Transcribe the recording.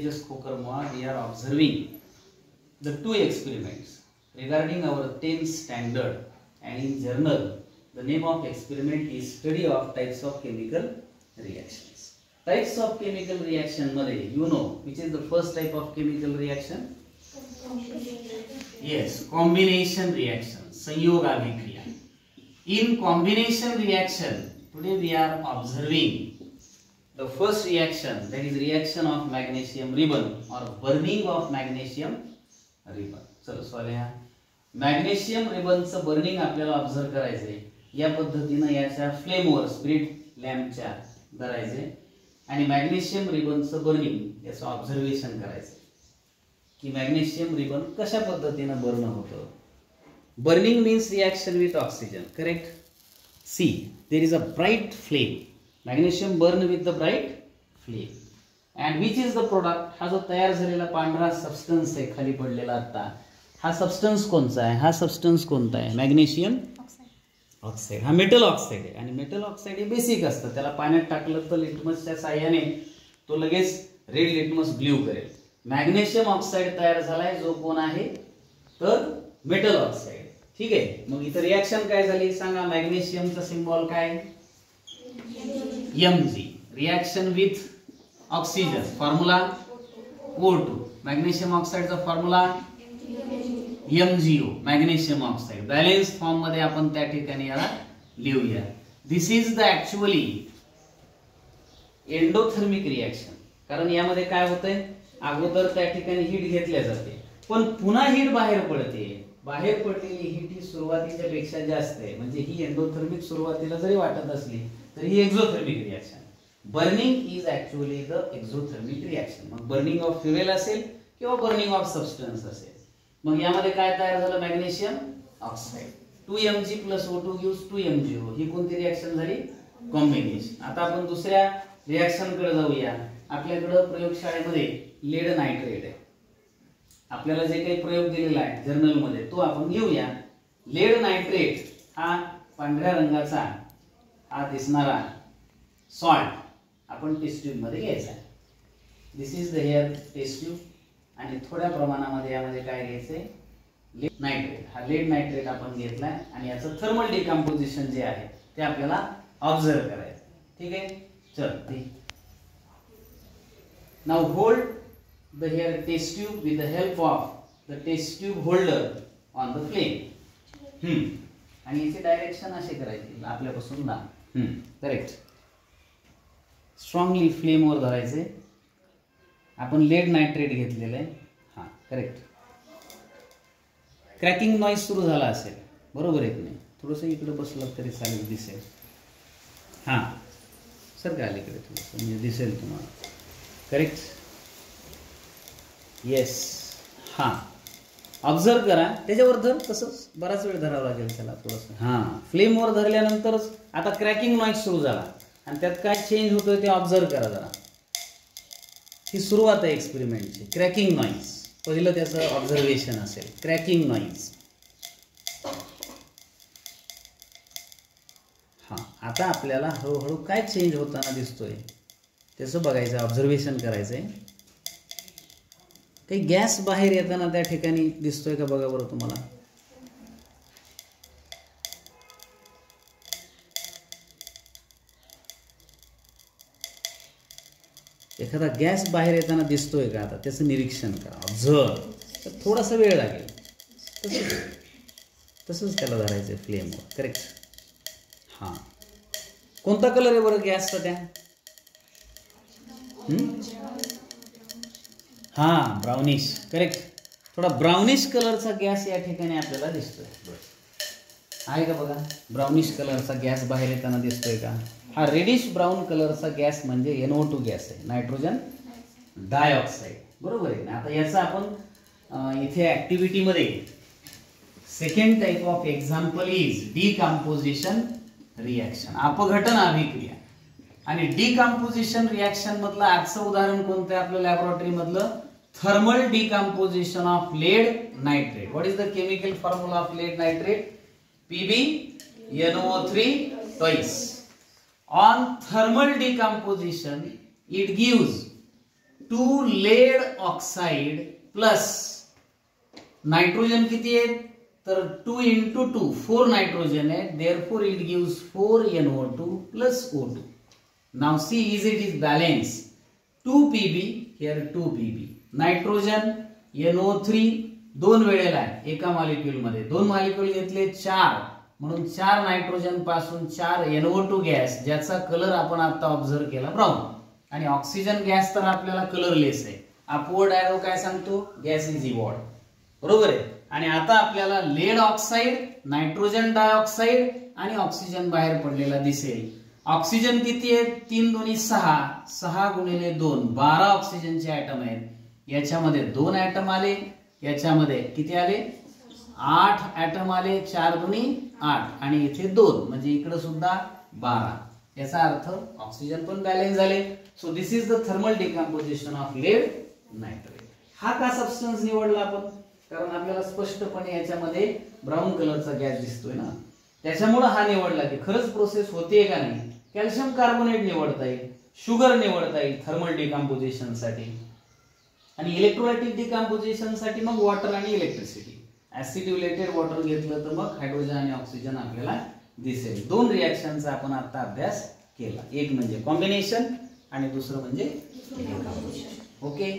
Just Kokarmoa, we are observing the two experiments regarding our 10th standard, and in journal the name of experiment is study of types of chemical reactions. Types of chemical reaction मध्ये you know which is the first type of chemical reaction? Yes, combination reaction, संयोग अभिक्रिया. In combination reaction today we are observing the first reaction, that is reaction of magnesium ribbon or burning of magnesium ribbon. चलो स्वाल्या magnesium रिबनचं burning आपल्याला observe करायचंय. या पद्धतीने याच्या फ्लेमवर स्पिरिट लॅम्पच्या धरायचे आणि मॅग्नेशियम रिबनचं बर्निंग याचं ऑब्झर्वेशन करायचं की मॅग्नेशियम रिबन कशा पद्धतीने बर्न होतं. Burning means reaction with oxygen, correct. See there is a bright flame. Magnesium burn with the bright flame and which is the product. हा जो तयार झालेला पांढरा सबस्टन्स आहे खाली पडलेला आता, हा सबस्टन्स कोणता आहे? हा सबस्टन्स कोणता आहे? Magnesium oxide. हा मेटल ऑक्साईड आहे आणि मेटल ऑक्साईड हे बेसिक असतं. त्याला पाण्यात टाकलं तर लिटमसच्या साह्याने तो लगेच रेड लिटमस ब्ल्यू करेल. मॅग्नेशियम ऑक्साईड तयार झालाय जो कोण आहे तर मेटल ऑक्साईड. ठीक आहे. मग इथं रिएक्शन काय झाली सांगा. मॅग्नेशियमचा सिम्बॉल काय? Mg. Reaction with oxygen formula O2. Magnesium ऑक्साईडचा formula MgO, magnesium oxide. Balance form मध्ये आपण त्या ठिकाणी याला लिहूया. This is the actually endothermic reaction. कारण यामध्ये काय होतंय, अगोदर त्या ठिकाणी हीट घेतल्या जाते पण पुन्हा हीट बाहेर पडते. बाहेर पडलेली हीट ही सुरुवातीच्या पेक्षा जास्त आहे. म्हणजे ही एंडोथर्मिक सुरुवातीला जरी वाटत असली तरी ही exothermic reaction. Burning is actually the exothermic reaction. मग बर्निंग ऑफ फ्युएल असेल किंवा बर्निंग ऑफ सबस्टन्स असेल. मग यामध्ये काय तयार झालं? Magnesium oxide. 2Mg + O2 gives 2MgO. ही कोणती रिएक्शन झाली? कॉम्बिनेशन. आता आपण दुसऱ्या रिएक्शन कडे जाऊया. आपल्याकडे प्रयोगशाळेमध्ये लेड नायट्रेट आहे. आपल्याला जे काही प्रयोग दिलेला आहे जर्नल मध्ये तो आपण घेऊया. लेड नायट्रेट हा पांढऱ्या रंगाचा हा दिसणारा सॉल्ट आपण टेस्ट ट्यूब मध्ये घ्यायचा. This is the here test tube आणि थोड्या प्रमाणामध्ये यामध्ये काय घ्यायचंय? Lead nitrate. हा लेड नायट्रेट आपण घेतलाय आणि याचं थर्मल डिकम्पोजिशन जे आहे ते आपल्याला ऑब्झर्व करायचं. ठीक आहे. चल now hold the here test tube with the help of the test tube holder on the flame. आणि याची डायरेक्शन अशी करायची आपल्यापासून लांब. करेक्ट. स्ट्रॉंगली फ्लेम वर धरायचे. आपण लेड नायट्रेट घेतलेलं आहे. हा करेक्ट. क्रॅकिंग नॉइज सुरू झाला असेल, बरोबर आहे की नाही? थोडंसं इकडे बसलं तरी चालेल, दिसेल. हा सर काय अलीकडे थोडंसं म्हणजे दिसेल तुम्हाला. करेक्ट. येस. हा ऑब्झर्व करा. त्याच्यावर धर. तसंच बराच वेळ धरावं लागेल त्याला थोडंसं. हा फ्लेमवर धरल्यानंतरच आता क्रॅकिंग नॉइज सुरू झाला आणि त्यात काय चेंज होतोय ते ऑब्झर्व करा जरा. ही सुरुवात आहे एक्सपेरिमेंटची. क्रॅकिंग नॉइज पहिलं त्याचं ऑब्झर्वेशन असेल. Cracking noise. हा आता आपल्याला हळूहळू काय चेंज होताना दिसतोय त्याचं बघायचं, ऑब्झर्वेशन करायचंय. काही गॅस बाहेर येताना त्या ठिकाणी दिसतोय का बघा बरं तुम्हाला. एखादा गॅस बाहेर येताना दिसतोय का आता त्याचं निरीक्षण करा, ऑब्झर्व. तर थोडासा वेळ लागेल. तसंच त्याला धरायचं फ्लेमवर. करेक्ट. हां कोणता कलर आहे बरं गॅसचा त्या? हा ब्राउनिश. करेक्ट. थोडा ब्राउनिश कलरचा गॅस या ठिकाणी आपल्याला दिसतोय. आहे का बघा? ब्राउनिश कलरचा गॅस बाहेर येताना दिसतोय का? हा रेडिश ब्राऊन कलरचा गॅस म्हणजे NO2 गॅस आहे, नायट्रोजन डायऑक्साईड. बरोबर आहे ना? आता याचा आपण इथे ऍक्टिव्हिटी मध्ये second type of example is decomposition reaction, अपघटन अभिक्रिया. आणि डिकम्पोजिशन रिएक्शन मधलं आजचं उदाहरण कोणतं आहे आपल्या लॅबोरेटरी मधलं? Thermal decomposition of lead nitrate. What is the chemical formula of lead nitrate? PbNO3 twice. On thermal decomposition it gives 2 lead oxide plus nitrogen किती आहेत तर 2 into 2 4 नायट्रोजन आहे, therefore it gives 4 NO2 plus O2. Now see is it is balance 2 Pb here 2 Pb nitrogen NO3 दोन वेळेला आहे एका molecule मध्ये, दोन मॉलिक्यूल घेतले 4 म्हणून 4 नायट्रोजन पासून 4 NO2 गॅस ज्याचा कलर आपण आता ऑब्झर्व केला ब्राऊन, आणि ऑक्सिजन गॅस तर आपल्याला कलरलेस आहे. अपवर्ड एरो काय सांगतो गॅस इज इव्हॉल्ड, बरोबर आहे. आणि आता आपल्याला लेड ऑक्साइड, नायट्रोजन डायऑक्साइड आणि ऑक्सिजन बाहेर पडलेला दिसेल. ऑक्सिजन किती आहेत 3 2 6 6 गुणिले 2 12 ऑक्सिजनचे ऍटम आहेत. याच्यामध्ये 2 ऍटम आले, याच्यामध्ये किती आले 8 ऍटम आले, 4 2 8 आणि इथे 2 म्हणजे इकडे सुद्धा 12. याचा अर्थ ऑक्सिजन पण बॅलन्स झाले. So this is the thermal decomposition of lead nitrate. हा का सबस्टन्स निवडला आपण कारण आपल्याला स्पष्टपणे याच्यामध्ये ब्राऊन कलरचा गॅस दिसतोय ना, त्याच्यामुळे हा निवडला की खरंच प्रोसेस होते का नाही. कॅल्शियम कार्बोनेट निवडता येईल, शुगर निवडता येईल थर्मल डिकम्पोजिशन साठी, आणि इलेक्ट्रोलायटिक डिकम्पोजिशन साठी मग वॉटर आणि इलेक्ट्रिसिटी. ऍसिड्युलेटेड वॉटर घेतलं तर मग हायड्रोजन आणि ऑक्सिजन आपल्याला दिसेल. 2 रिएक्शनचा आपण आता अभ्यास केला, एक म्हणजे कॉम्बिनेशन आणि दुसरं म्हणजे डिकम्पोजिशन. ओके.